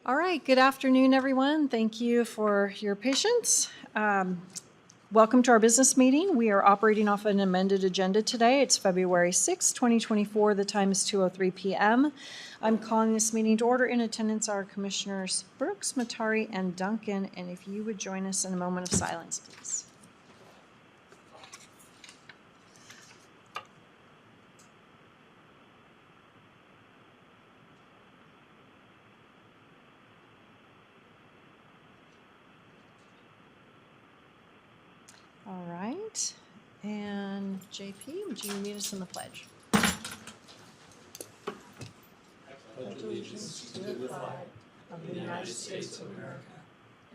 All right, good afternoon, everyone. Thank you for your patience. Welcome to our business meeting. We are operating off an amended agenda today. It's February 6, 2024. The time is 2:03 p.m. I'm calling this meeting to order. In attendance are Commissioners Brooks, Matari, and Duncan. And if you would join us in a moment of silence, please. All right, and JP, would you lead us in the pledge? Pledge allegiance to the flag of the United States of America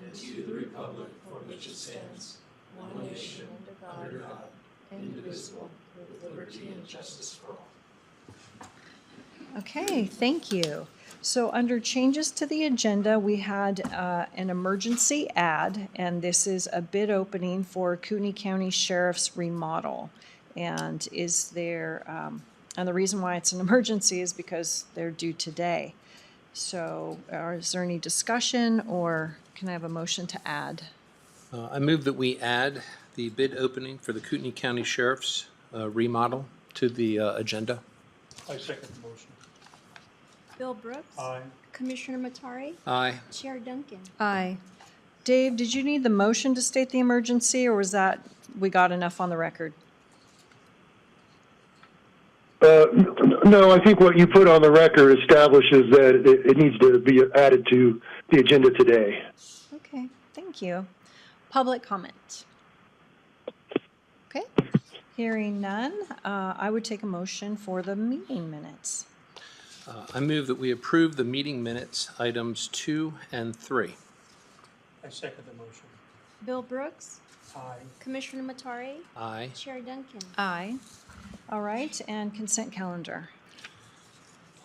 and to the republic for which it stands, one nation, under God, indivisible, with liberty and justice for all. Okay, thank you. So under changes to the agenda, we had an emergency ad, and this is a bid opening for Kootenai County Sheriff's remodel. And is there, and the reason why it's an emergency is because they're due today. So is there any discussion, or can I have a motion to add? I move that we add the bid opening for the Kootenai County Sheriff's remodel to the agenda. I second the motion. Bill Brooks. Aye. Commissioner Matari. Aye. Chair Duncan. Aye. Dave, did you need the motion to state the emergency, or was that we got enough on the record? No, I think what you put on the record establishes that it needs to be added to the agenda today. Okay, thank you. Public comment. Okay, hearing none, I would take a motion for the meeting minutes. I move that we approve the meeting minutes, items 2 and 3. I second the motion. Bill Brooks. Aye. Commissioner Matari. Aye. Chair Duncan. Aye. All right, and consent calendar.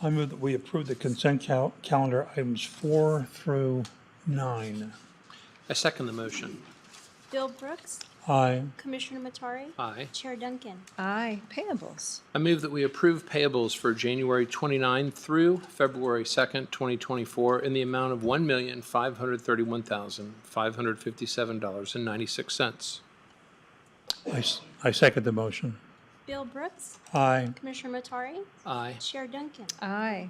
I move that we approve the consent calendar items 4 through 9. I second the motion. Bill Brooks. Aye. Commissioner Matari. Aye. Chair Duncan. Aye. Payables. I move that we approve payables for January 29 through February 2nd, 2024 in the amount of $1,531,557.96. I second the motion. Bill Brooks. Aye. Commissioner Matari. Aye. Chair Duncan. Aye.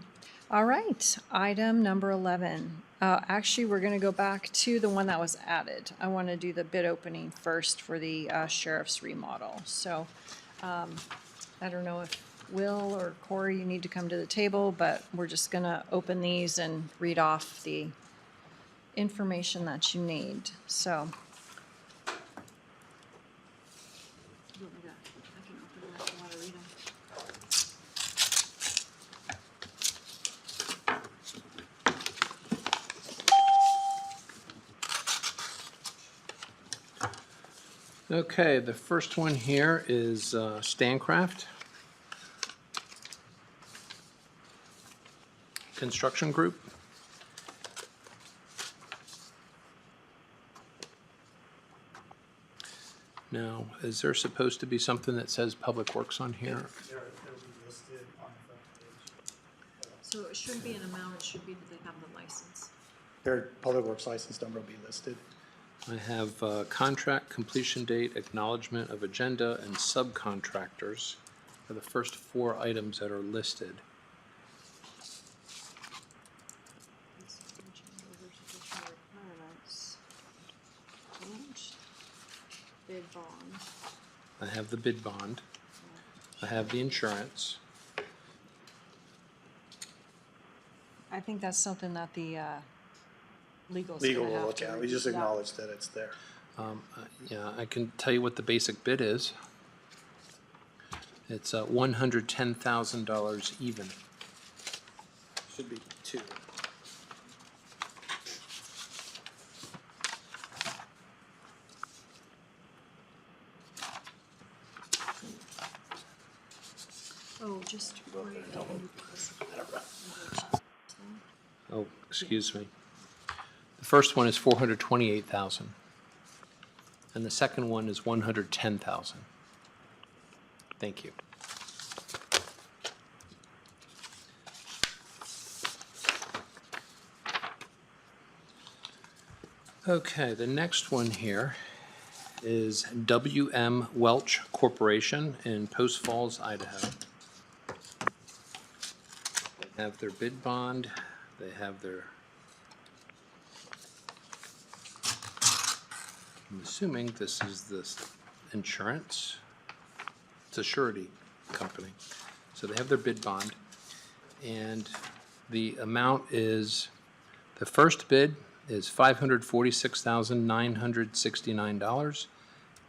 All right, item number 11. Actually, we're going to go back to the one that was added. I want to do the bid opening first for the sheriff's remodel. So I don't know if Will or Corey, you need to come to the table, but we're just going to open these and read off the information that you need. So. Okay, the first one here is Stancraft Construction Group. Now, is there supposed to be something that says Public Works on here? They'll be listed on the front page. So it shouldn't be an amount, it should be that they have the license. Their Public Works license number will be listed. I have contract completion date, acknowledgement of agenda, and subcontractors are the first 4 items that are listed. Bid bond. I have the bid bond. I have the insurance. I think that's something that the legal Legal will look at. We just acknowledge that it's there. Yeah, I can tell you what the basic bid is. It's $110,000 even. Should be 2. Oh, just wait. Oh, excuse me. The first one is $428,000, and the second one is $110,000. Thank you. Okay, the next one here is WM Welch Corporation in Post Falls, Idaho. They have their bid bond, they have their, I'm assuming this is the insurance. It's a surety company. So they have their bid bond, and the amount is, the first bid is $546,969.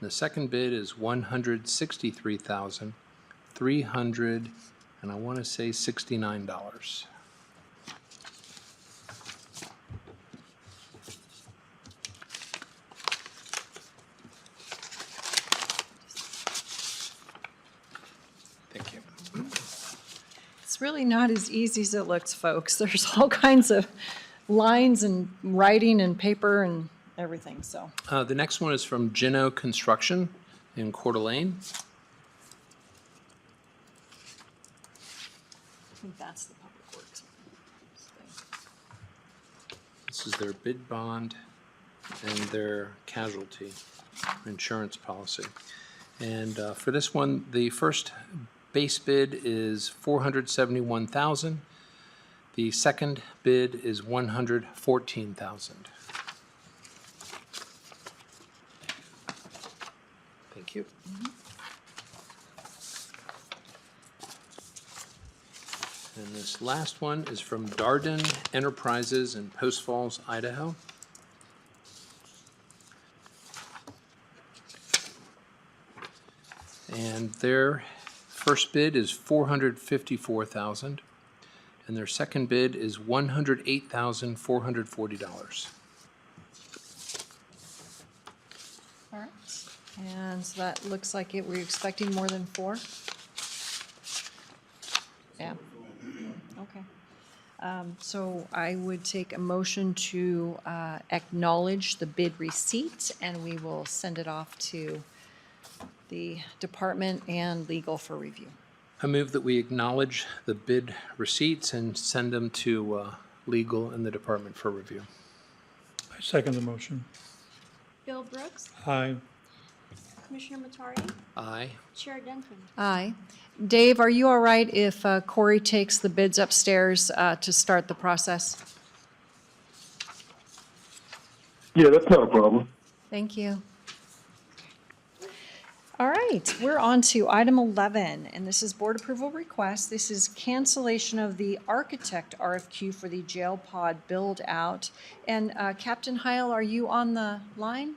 The second bid is $163,300, and I want to say $69. Thank you. It's really not as easy as it looks, folks. There's all kinds of lines and writing and paper and everything, so. The next one is from Gino Construction in Coeur d'Alene. I think that's the Public Works one. This is their bid bond and their casualty insurance policy. And for this one, the first base bid is $471,000. The second bid is $114,000. Thank you. And this last one is from Darden Enterprises in Post Falls, Idaho. And their first bid is $454,000, and their second bid is $108,440. All right, and so that looks like it, we're expecting more than 4? Yeah, okay. So I would take a motion to acknowledge the bid receipt, and we will send it off to the department and legal for review. I move that we acknowledge the bid receipts and send them to legal and the department for review. I second the motion. Bill Brooks, Aye. Commissioner Matari, Aye. Chair Duncan. Aye. Dave, are you all right if Corey takes the bids upstairs to start the process? Yeah, that's not a problem. Thank you. All right, we're on to item 11, and this is board approval request. This is cancellation of the architect RFQ for the jail pod build out. And Captain Heil, are you on the line?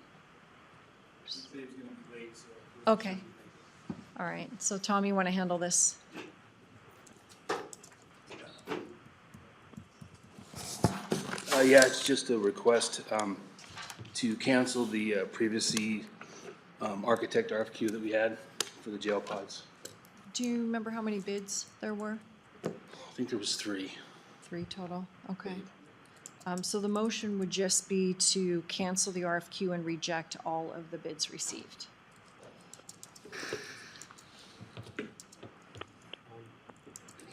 Okay. All right, so Tom, you want to handle this? Yeah, it's just a request to cancel the previously architect RFQ that we had for the jail pods. Do you remember how many bids there were? I think there was 3. 3 total, okay. So the motion would just be to cancel the RFQ and reject all of the bids received.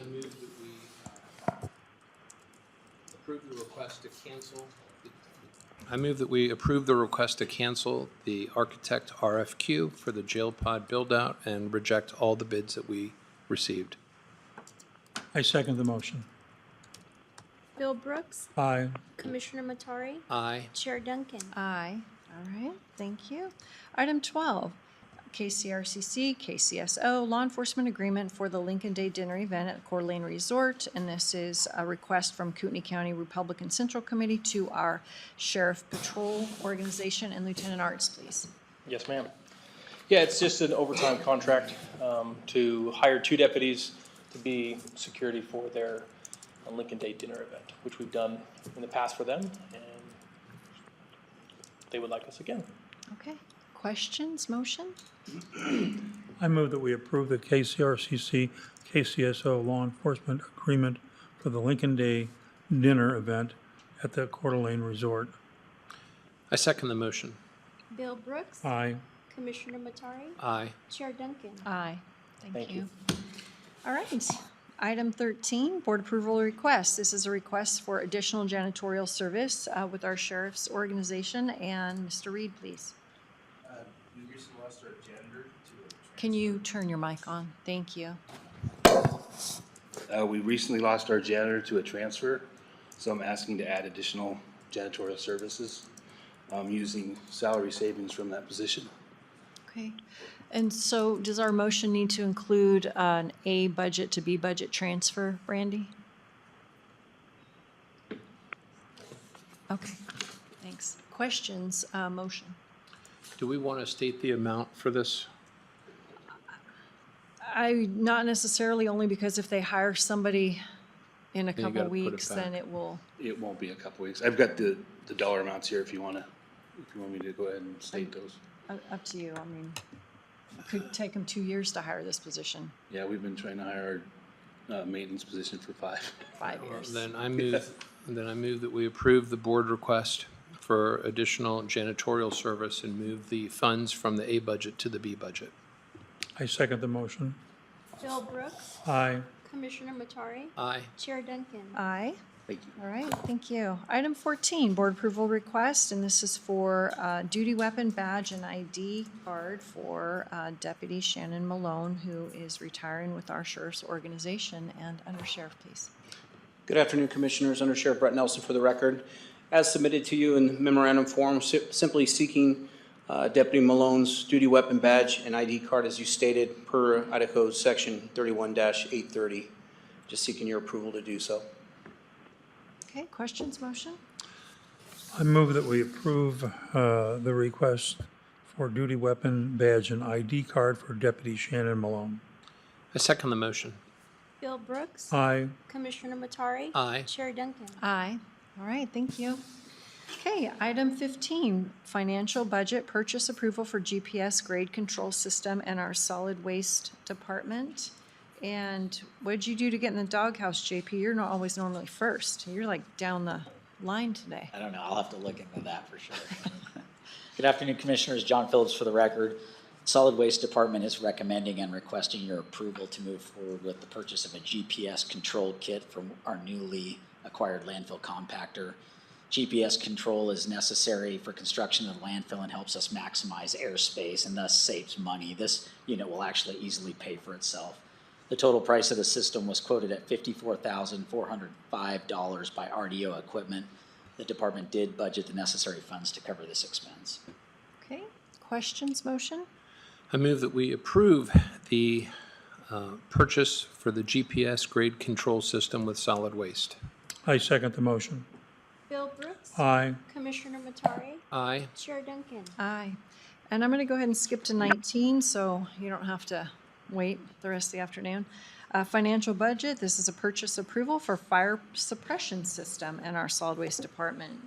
I move that we approve the request to cancel. I move that we approve the request to cancel the architect RFQ for the jail pod build-out and reject all the bids that we received. I second the motion. Bill Brooks, Aye. Commissioner Matari, Aye. Chair Duncan. Aye. All right, thank you. Item 12, KCRCC, KCSO, law enforcement agreement for the Lincoln Day dinner event at Coeur d'Alene Resort. And this is a request from Kootenai County Republican Central Committee to our Sheriff Patrol Organization. And Lieutenant Arts, please. Yes, ma'am. Yeah, it's just an overtime contract to hire 2 deputies to be security for their Lincoln Day dinner event, which we've done in the past for them, and they would like us again. Okay, questions, motion? I move that we approve the KCRCC, KCSO law enforcement agreement for the Lincoln Day dinner event at the Coeur d'Alene Resort. I second the motion. Bill Brooks, Aye. Commissioner Matari, Aye. Chair Duncan. Aye. Thank Thank you. you. All right, Item 13, board approval request. This is a request for additional janitorial service with our sheriff's organization. And Mr. Reed, please. We recently lost our janitor to Can you turn your mic on? Thank you. we recently lost our janitor to a transfer, so I'm asking to add additional janitorial services, using salary savings from that position. Okay. And so does our motion need to include an A budget to B budget transfer, Brandy? Okay, thanks. Questions, motion? Do we want to state the amount for this? Not necessarily, only because if they hire somebody in a Then you couple gotta put it weeks, then back. it will, It won't be a couple weeks. I've got the dollar amounts here if you want me to go ahead and state those. up to you. I mean, it could take them 2 years to hire this position, Yeah, we've been trying to hire our maintenance position for 5. 5 years. Then I move that we approve the board request for additional janitorial service and move the funds from the A budget to the B budget. I second the motion. Bill Brooks, Aye. Commissioner Matari, Aye. Chair Duncan. Aye. Thank you. All right, thank you. Item 14, board approval request, and this is for duty weapon badge and ID card for Deputy Shannon Malone, who is retiring with our sheriff's organization. And Under Sheriff, please. Good afternoon, Commissioners. Under Sheriff Brett Nelson for the record. As submitted to you in memorandum form, simply seeking Deputy Malone's duty weapon badge and ID card as you stated per Idaho Section 31-830. Just seeking your approval to do so. Okay, questions, motion? I move that we approve the request for duty weapon badge and ID card for Deputy Shannon Malone. I second the motion. Bill Brooks, Aye. Commissioner Matari, Aye. Chair Duncan. Aye. All right, thank you. Okay, item 15, financial budget purchase approval for GPS grade control system and our solid waste department. And what'd you do to get in the doghouse, JP? You're not always normally first. You're like down the line today. I don't know, I'll have to look into that for sure. Good afternoon, Commissioners. John Phillips for the record. Solid Waste Department is recommending and requesting your approval to move forward with the purchase of a GPS control kit from our newly acquired landfill compactor. GPS control is necessary for construction of the landfill and helps us maximize airspace and thus saves money. This unit will actually easily pay for itself. The total price of the system was quoted at $54,405 by RDO Equipment. The department did budget the necessary funds to cover this expense. Okay, questions, motion? I move that we approve the purchase for the GPS grade control system with solid waste. I second the motion. Bill Brooks, Aye. Commissioner Matari, Aye. Chair Duncan. Aye. And I'm going to go ahead and skip to 19, so you don't have to wait the rest of the afternoon. Financial budget, this is a purchase approval for fire suppression system in our solid waste department.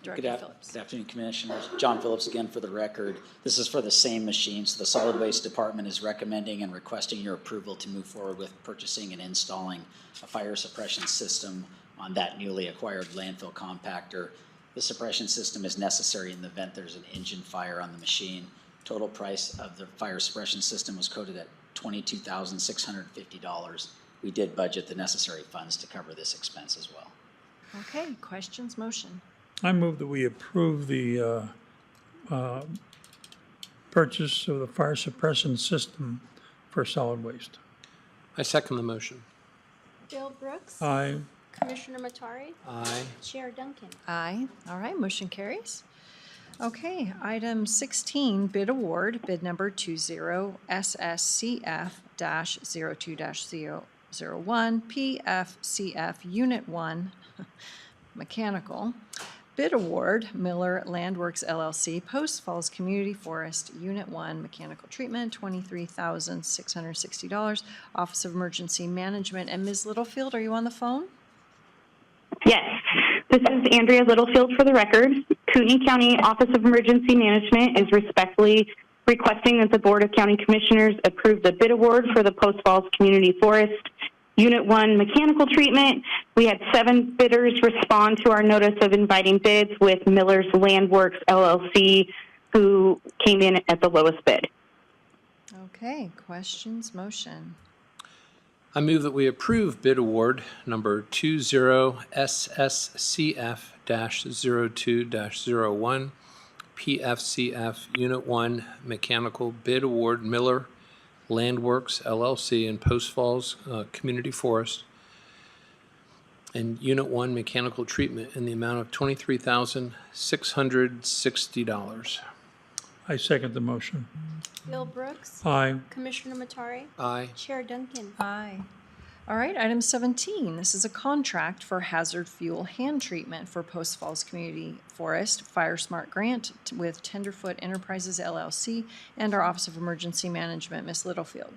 Director Phillips. Good afternoon, Commissioners. John Phillips again for the record. This is for the same machine, so the Solid Waste Department is recommending and requesting your approval to move forward with purchasing and installing a fire suppression system on that newly acquired landfill compactor. The suppression system is necessary in the event there's an engine fire on the machine. Total price of the fire suppression system was quoted at $22,650. We did budget the necessary funds to cover this expense as well. Okay, questions, motion? I move that we approve the purchase of the fire suppression system for solid waste. I second the motion. Bill Brooks, Aye. Commissioner Matari, Aye. Chair Duncan. Aye. All right, motion carries. Okay, item 16, bid award, bid number 20SSCF-02-001, PFCF Unit 1, Mechanical. Bid award, Miller Landworks LLC, Post Falls Community Forest, Unit 1, Mechanical Treatment, $23,660, Office of Emergency Management. And Ms. Littlefield, are you on the phone? Yes, this is Andrea Littlefield for the record. Kootenai County Office of Emergency Management is respectfully requesting that the Board of County Commissioners approve the bid award for the Post Falls Community Forest Unit 1 mechanical treatment. We had 7 bidders respond to our notice of inviting bids, with Miller's Landworks LLC, who came in at the lowest bid. Okay, questions, motion? I move that we approve bid award number 20SSCF-02-01, PFCF Unit 1 Mechanical Bid Award Miller Landworks LLC in Post Falls Community Forest, and Unit 1 Mechanical Treatment in the amount of $23,660. I second the motion. Bill Brooks. Aye. Commissioner Matari. Aye. Chair Duncan. Aye. All right, item 17, this is a contract for hazard fuel hand treatment for Post Falls Community Forest FireSmart grant with Tenderfoot Enterprises LLC and our Office of Emergency Management. Ms. Littlefield.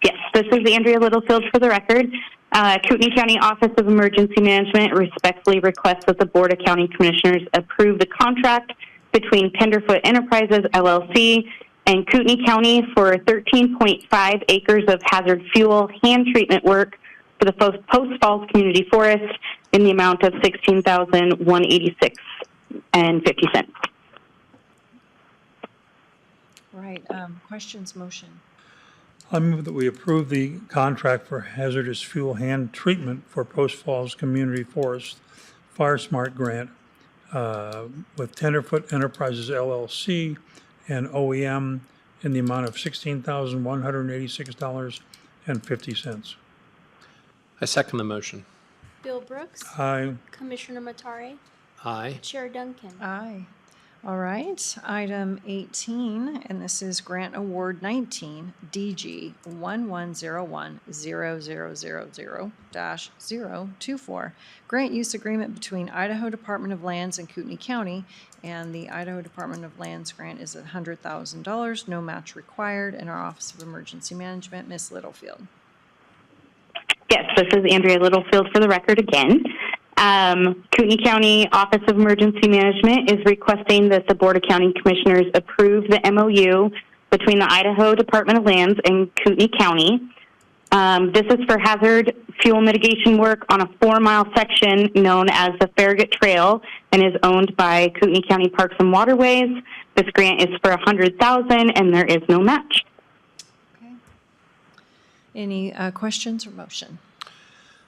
Yes, this is Andrea Littlefield for the record. Kootenai County Office of Emergency Management respectfully requests that the Board of County Commissioners approve the contract between Tenderfoot Enterprises LLC and Kootenai County for 13.5 acres of hazard fuel hand treatment work for the Post Falls Community Forest in the amount of $16,186.50. Right, questions, motion. I move that we approve the contract for hazardous fuel hand treatment for Post Falls Community Forest FireSmart grant with Tenderfoot Enterprises LLC and OEM in the amount of $16,186.50. I second the motion. Bill Brooks. Aye. Commissioner Matari. Aye. Chair Duncan. Aye. All right, item 18, and this is Grant Award 19, DG 11010000-024. Grant Use Agreement between Idaho Department of Lands and Kootenai County, and the Idaho Department of Lands grant is at $100,000, no match required, and our Office of Emergency Management, Ms. Littlefield. Yes, this is Andrea Littlefield for the record again. Kootenai County Office of Emergency Management is requesting that the Board of County Commissioners approve the MOU between the Idaho Department of Lands and Kootenai County. This is for hazard fuel mitigation work on a 4-mile section known as the Farragut Trail and is owned by Kootenai County Parks and Waterways. This grant is for $100,000 and there is no match. Okay. Any questions or motion?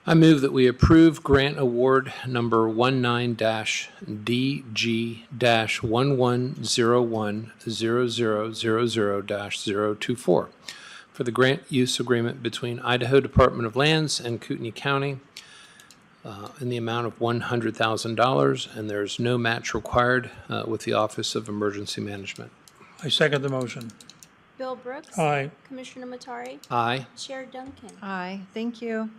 I move that we approve grant award number 19-DG-11010000-024 for the grant use agreement between Idaho Department of Lands and Kootenai County in the amount of $100,000, and there's no match required with the Office of Emergency Management. I second the motion. Bill Brooks. Aye. Commissioner Matari. Aye. Chair Duncan. Aye, thank you.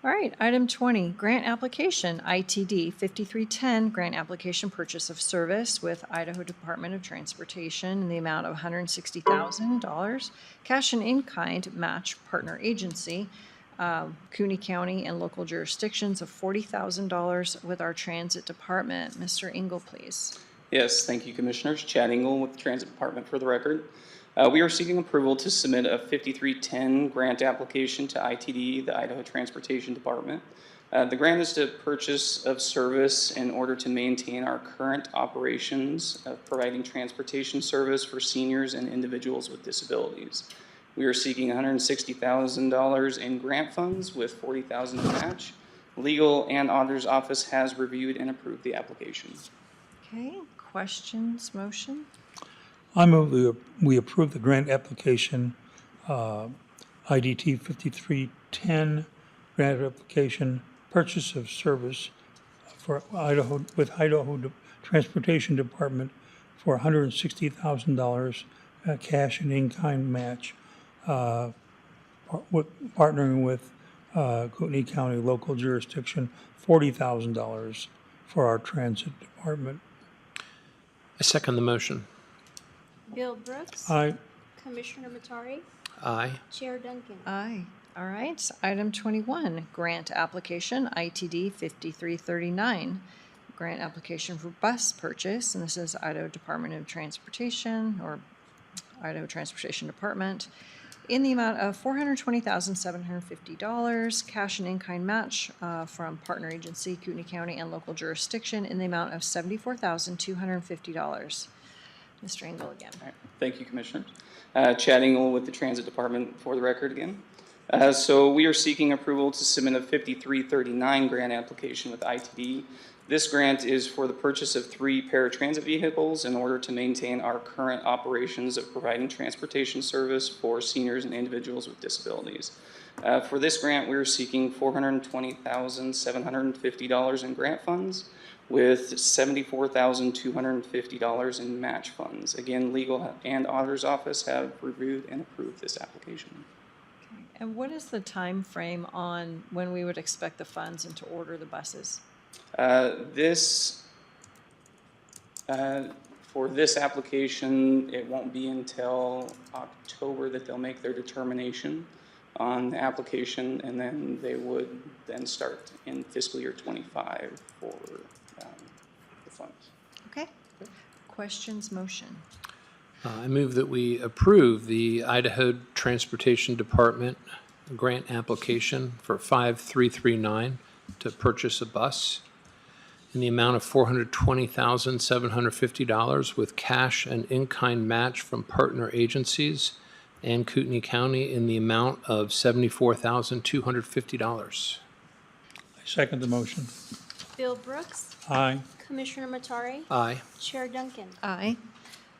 All right, item 20, grant application, ITD 5310, grant application purchase of service with Idaho Department of Transportation in the amount of $160,000, cash and in-kind match partner agency, Kootenai County and local jurisdictions of $40,000 with our transit department. Mr. Engel, please. Yes, thank you, Commissioners. Chad Engel with the Transit Department for the record. We are seeking approval to submit a 5310 grant application to ITD, the Idaho Transportation Department. The grant is to purchase of service in order to maintain our current operations of providing transportation service for seniors and individuals with disabilities. We are seeking $160,000 in grant funds with $40,000 to match. Legal and Auditor's Office has reviewed and approved the application. Okay, questions, motion? I move we approve the grant application, IDT 5310, grant application, purchase of service for Idaho, with Idaho Transportation Department for $160,000 cash and in-kind match, partnering with Kootenai County local jurisdiction, $40,000 for our transit department. I second the motion. Bill Brooks. Aye. Commissioner Matari. Aye. Chair Duncan. Aye. All right, item 21, grant application, ITD 5339, grant application for bus purchase, and this is Idaho Department of Transportation or Idaho Transportation Department, in the amount of $420,750, cash and in-kind match from partner agency, Kootenai County and local jurisdiction in the amount of $74,250. Mr. Engel again. All right. Thank you, Commissioners. Chad Engel with the Transit Department for the record again. So we are seeking approval to submit a 5339 grant application with ITD. This grant is for the purchase of 3 paratransit vehicles in order to maintain our current operations of providing transportation service for seniors and individuals with disabilities. For this grant, we are seeking $420,750 in grant funds with $74,250 in match funds. Again, legal and auditor's office have reviewed and approved this application. And what is the time frame on when we would expect the funds and to order the buses? For this application, it won't be until October that they'll make their determination on the application, and then they would then start in fiscal year 25 for the funds. Okay. Questions, motion? I move that we approve the Idaho Transportation Department grant application for 5339 to purchase a bus in the amount of $420,750 with cash and in-kind match from partner agencies and Kootenai County in the amount of $74,250. I second the motion. Bill Brooks. Aye. Commissioner Matari. Aye. Chair Duncan. Aye.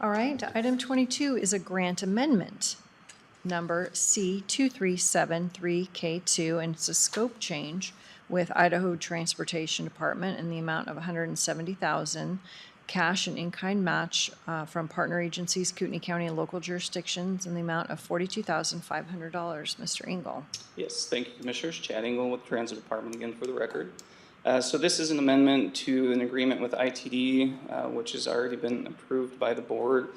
All right, item 22 is a grant amendment, number C2373K2, and it's a scope change with Idaho Transportation Department in the amount of $170,000, cash and in-kind match from partner agencies, Kootenai County and local jurisdictions in the amount of $42,500. Mr. Engel. Yes, thank you, Commissioners. Chad Engel with Transit Department again for the record. So this is an amendment to an agreement with ITD, which has already been approved by the board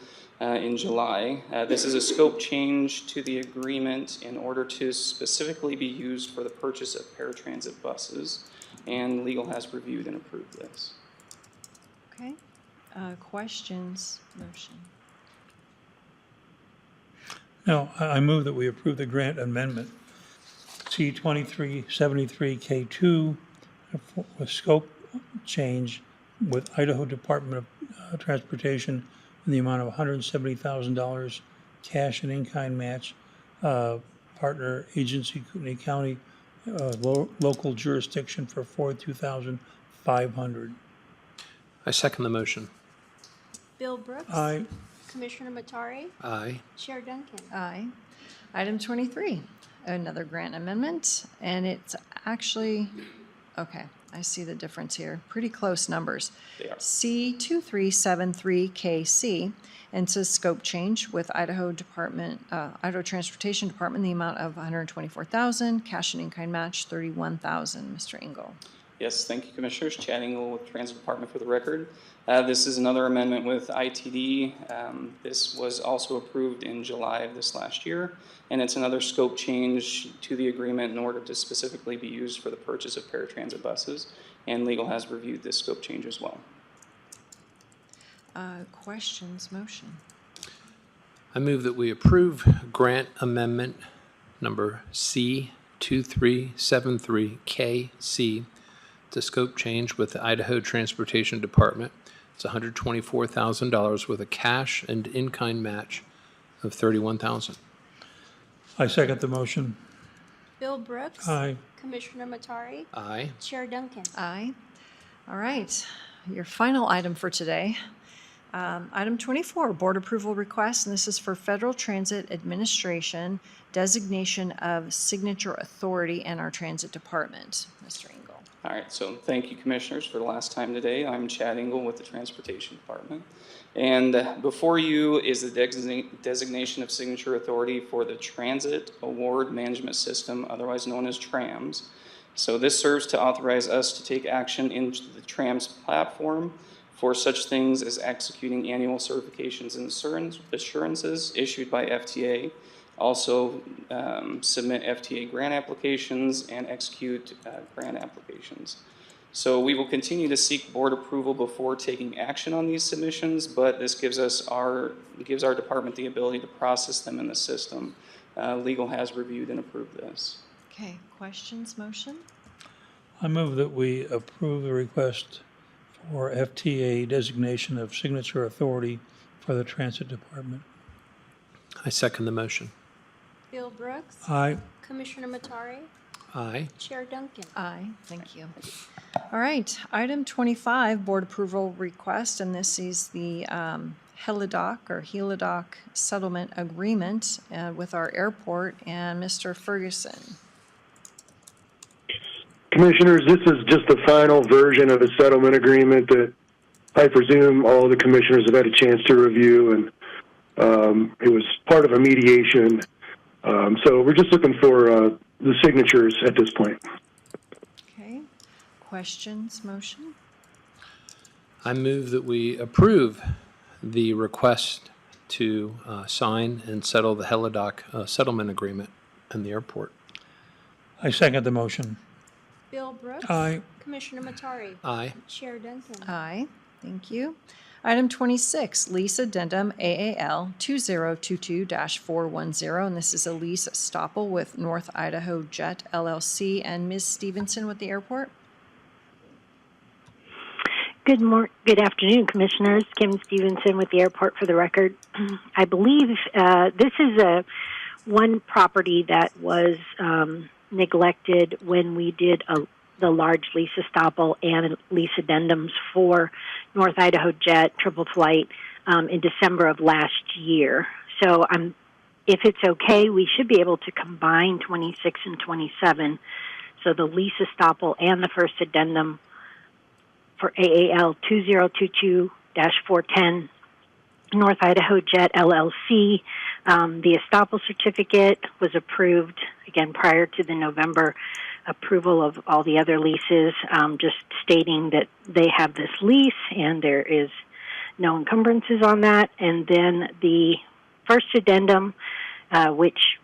in July. This is a scope change to the agreement in order to specifically be used for the purchase of paratransit buses, and legal has reviewed and approved this. Okay. Questions, motion? No, I move that we approve the grant amendment C2373K2 with scope change with Idaho Department of Transportation in the amount of $170,000 cash and in-kind match, partner agency Kootenai County, local jurisdiction for $42,500. I second the motion. Bill Brooks. Aye. Commissioner Matari. Aye. Chair Duncan. Aye. Item 23, another grant amendment, and it's actually, okay, I see the difference here. Pretty close numbers. They are. C2373KC, and it says scope change with Idaho Transportation Department in the amount of $124,000, cash and in-kind match $31,000. Mr. Engel. Yes, thank you, Commissioners. Chad Engel with Transit Department for the record. This is another amendment with ITD. This was also approved in July of this last year, and it's another scope change to the agreement in order to specifically be used for the purchase of paratransit buses, and legal has reviewed this scope change as well. Questions, motion? I move that we approve grant amendment number C2373KC to scope change with the Idaho Transportation Department. It's $124,000 with a cash and in-kind match of $31,000. I second the motion. Bill Brooks. Aye. Commissioner Matari. Aye. Chair Duncan. Aye. All right, your final item for today. Item 24, board approval request, and this is for Federal Transit Administration, designation of signature authority in our transit department. Mr. Engel. All right, so thank you, Commissioners, for the last time today. I'm Chad Engel with the Transportation Department. And before you is the designation of signature authority for the Transit Award Management System, otherwise known as TRAMS. So this serves to authorize us to take action into the TRAMS platform for such things as executing annual certifications and assurances issued by FTA, also submit FTA grant applications and execute grant applications. So we will continue to seek board approval before taking action on these submissions, but this gives our department the ability to process them in the system. Legal has reviewed and approved this. Okay, questions, motion? I move that we approve the request for FTA designation of signature authority for the Transit Department. I second the motion. Bill Brooks. Aye. Commissioner Matari. Aye. Chair Duncan. Aye, thank you. All right, item 25, board approval request, and this is the Helidok settlement agreement with our airport and Mr. Ferguson. Commissioners, this is just the final version of a settlement agreement that I presume all the commissioners have had a chance to review, and it was part of a mediation. So we're just looking for the signatures at this point. Okay, questions, motion? I move that we approve the request to sign and settle the Helidok settlement agreement in the airport. I second the motion. Bill Brooks. Aye. Commissioner Matari. Aye. Chair Duncan. Aye, thank you. Item 26, Lease Addendum AAL-2022-410, and this is a lease Estoppel with North Idaho Jet LLC, and Ms. Stevenson with the airport. Good afternoon, Commissioners. Kim Stevenson with the airport for the record. I believe this is one property that was neglected when we did the large lease Estoppel and lease addendums for North Idaho Jet Triple Flight in December of last year. So if it's okay, we should be able to combine 26 and 27. So the lease Estoppel and the first addendum for AAL 2022-410 North Idaho Jet LLC. The Estoppel certificate was approved, again, prior to the November approval of all the other leases, just stating that they have this lease and there is no encumbrances on that. And then the first addendum, which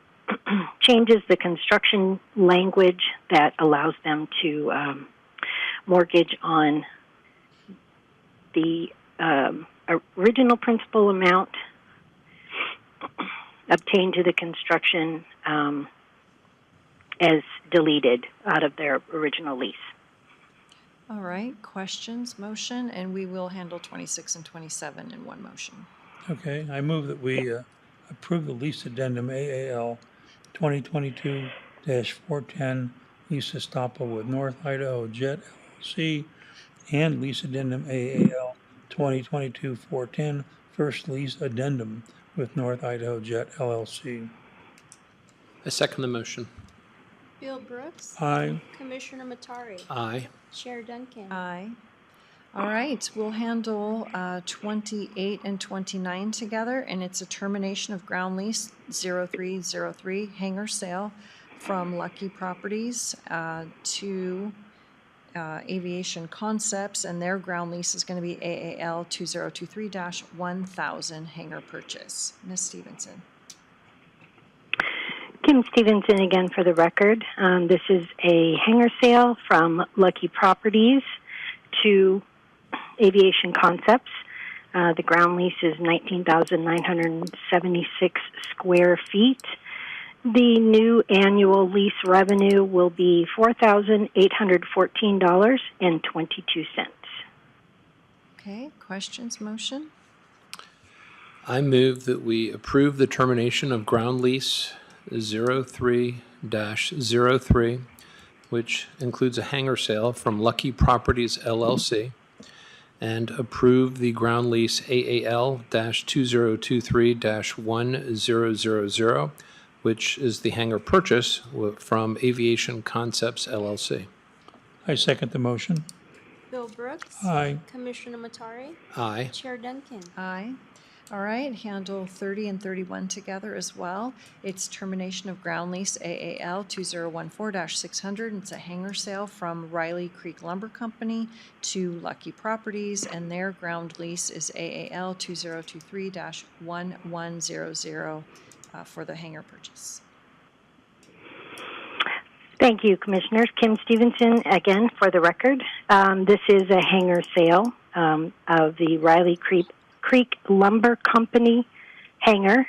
changes the construction language that allows them to mortgage on the original principal amount obtained to the construction as deleted out of their original lease. All right, questions, motion, and we will handle 26 and 27 in one motion. Okay, I move that we approve the lease addendum AAL 2022-410 lease Estoppel with North Idaho Jet LLC and lease addendum AAL 2022-410 first lease addendum with North Idaho Jet LLC. I second the motion. Bill Brooks. Aye. Commissioner Matari. Aye. Chair Duncan. Aye. All right, we'll handle 28 and 29 together, and it's a termination of ground lease 0303 hangar sale from Lucky Properties to Aviation Concepts, and their ground lease is going to be AAL 2023-1000 hangar purchase. Ms. Stevenson. Kim Stevenson again for the record. This is a hangar sale from Lucky Properties to Aviation Concepts. The ground lease is 19,976 square feet. The new annual lease revenue will be $4,814.22. Okay, questions, motion? I move that we approve the termination of ground lease 03-03, which includes a hangar sale from Lucky Properties LLC, and approve the ground lease AAL-2023-1000, which is the hangar purchase from Aviation Concepts LLC. I second the motion. Bill Brooks. Aye. Commissioner Matari. Aye. Chair Duncan. Aye. All right, handle 30 and 31 together as well. It's termination of ground lease AAL 2014-600. It's a hangar sale from Riley Creek Lumber Company to Lucky Properties, and their ground lease is AAL 2023-1100 for the hangar purchase. Thank you, Commissioners. Kim Stevenson again for the record. This is a hangar sale of the Riley Creek Lumber Company hangar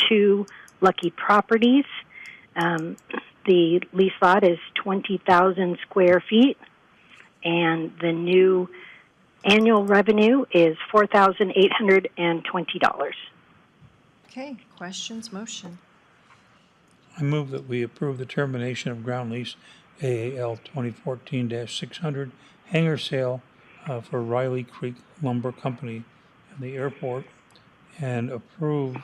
to Lucky Properties. The lease lot is 20,000 square feet, and the new annual revenue is $4,820. Okay, questions, motion? I move that we approve the termination of ground lease AAL 2014-600 hangar sale for Riley Creek Lumber Company and the airport, and approve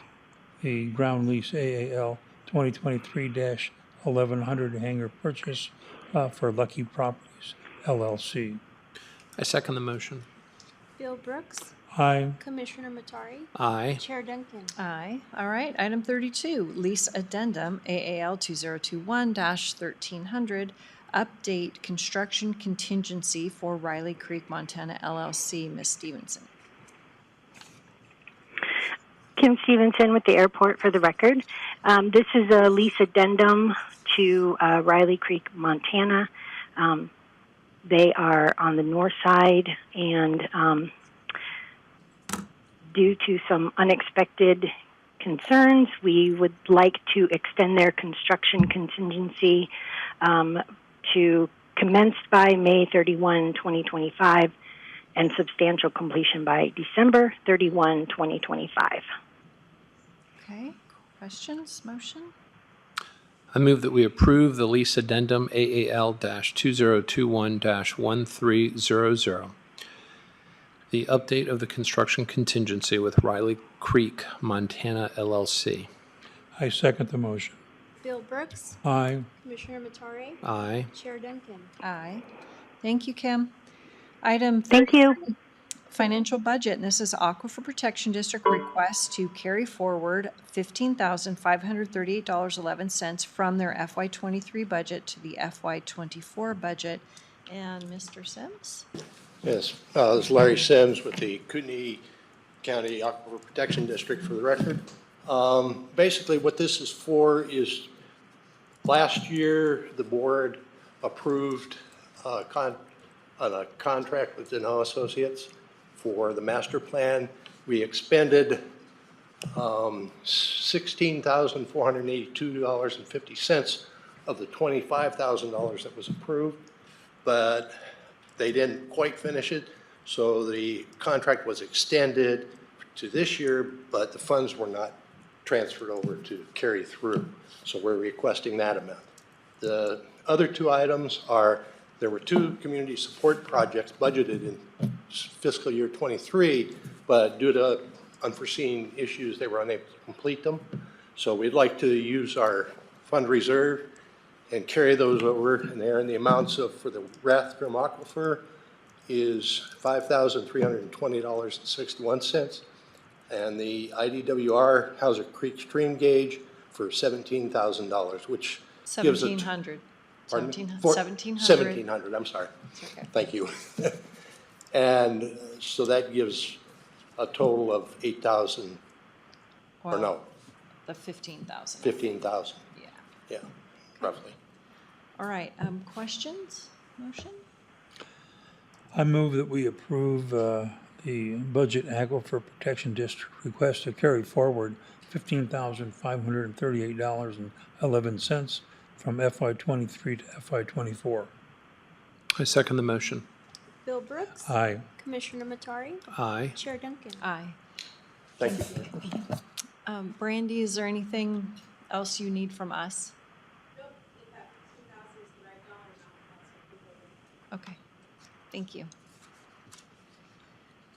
the ground lease AAL 2023-1100 hangar purchase for Lucky Properties LLC. I second the motion. Bill Brooks. Aye. Commissioner Matari. Aye. Chair Duncan. Aye. All right, item 32, Lease Addendum AAL 2021-1300, update construction contingency for Riley Creek-Montana LLC. Ms. Stevenson. Kim Stevenson with the airport for the record. This is a lease addendum to Riley Creek, Montana. They are on the north side, and due to some unexpected concerns, we would like to extend their construction contingency to commence by May 31, 2025, and substantial completion by December 31, 2025. Okay, questions, motion? I move that we approve the lease addendum AAL-2021-1300, the update of the construction contingency with Riley Creek, Montana LLC. I second the motion. Bill Brooks. Aye. Commissioner Matari. Aye. Chair Duncan. Aye. Thank you, Kim. Item Thank you. Financial budget, and this is Aquifer Protection District request to carry forward $15,538.11 from their FY23 budget to the FY24 budget. And Mr. Sims? Yes, this is Larry Sims with the Kootenai County Aquifer Protection District for the record. Basically what this is for is last year the board approved a contract with Idaho Associates for the master plan. We expended $16,482.50 of the $25,000 that was approved, but they didn't quite finish it, so the contract was extended to this year, but the funds were not transferred over to carry through, so we're requesting that amount. The other two items are, there were two community support projects budgeted in fiscal year 23, but due to unforeseen issues, they were unable to complete them. So we'd like to use our fund reserve and carry those over, and they're in the amounts of, for the Rathdrum Aquifer is $5,320.61, and the IDWR Hauser Creek Stream Gauge for $17,000, which gives a... 1,700. Pardon? 1,700. I'm sorry. Okay. Thank you. And so that gives a total of 8,000, or no, The 15,000. 15,000. Yeah. Yeah, roughly. All right, questions, motion? I move that we approve the Budget Aquifer Protection District request to carry forward $15,538.11 from FY23 to FY24. I second the motion. Bill Brooks. Aye. Commissioner Matari. Aye. Chair Duncan. Aye. Thank you. Brandy, is there anything else you need from us? Okay, thank you.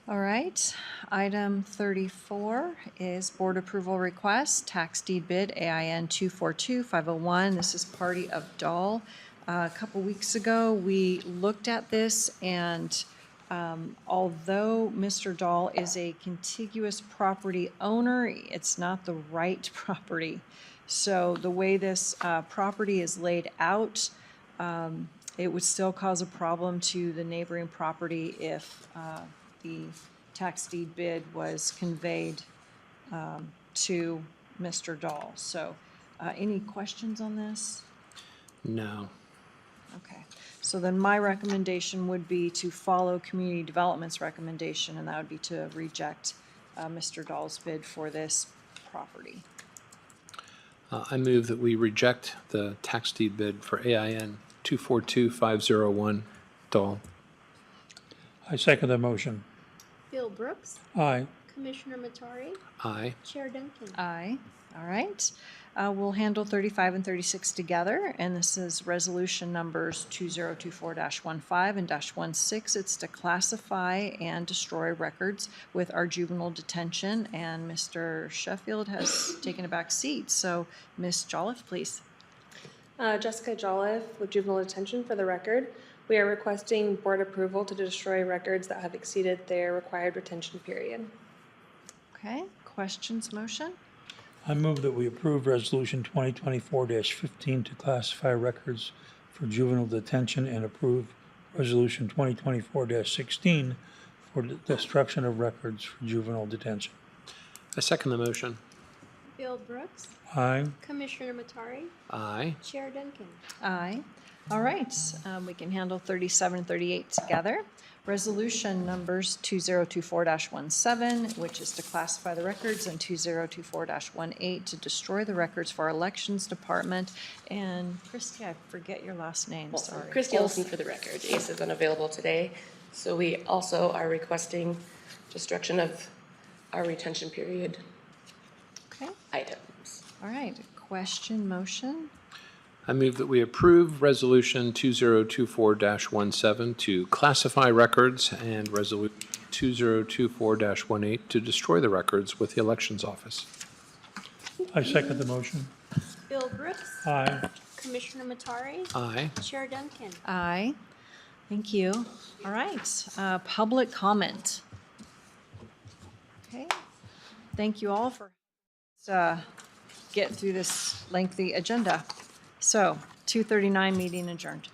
All right, item 34 is board approval request, tax deed bid, AIN 242501. This is Party of Doll. A couple weeks ago, we looked at this, and although Mr. Dahl is a contiguous property owner, it's not the right property. So the way this property is laid out, it would still cause a problem to the neighboring property if the tax deed bid was conveyed to Mr. Dahl. So any questions on this? No. Okay, so then my recommendation would be to follow Community Development's recommendation, and that would be to reject Mr. Dahl's bid for this property. I move that we reject the tax deed bid for AIN 242501 Dahl. I second the motion. Bill Brooks. Aye. Commissioner Matari, Aye. Chair Duncan. Aye. All right. We'll handle 35 and 36 together, and this is resolution numbers 2024-15 and -16. It's to classify and destroy records with our juvenile detention, and Mr. Sheffield has taken a back seat. So, Ms. Jolliffe, please. Jessica Jolliffe with Juvenile Detention for the record. We are requesting board approval to destroy records that have exceeded their required retention period. Okay, questions, motion? I move that we approve Resolution 2024-15 to classify records for juvenile detention and approve Resolution 2024-16 for the destruction of records for juvenile detention. I second the motion. Bill Brooks, Aye. Commissioner Matari, Aye. Chair Duncan. Aye. All right, we can handle 37 and 38 together. Resolution numbers 2024-17, which is to classify the records, and 2024-18 to destroy the records for our elections department. And Christy, I forget your last name, sorry. Christy Olson for the record. Ace is unavailable today, so we also are requesting destruction of our retention period Okay, items. all right, question, motion? I move that we approve Resolution 2024-17 to classify records and Resolution 2024-18 to destroy the records with the Elections Office. I second the motion. Bill Brooks, Aye. Commissioner Matari, Aye. Chair Duncan. Aye. Thank you. All right, public comment. Okay, thank you all for get through this lengthy agenda. So, 2:39, meeting adjourned.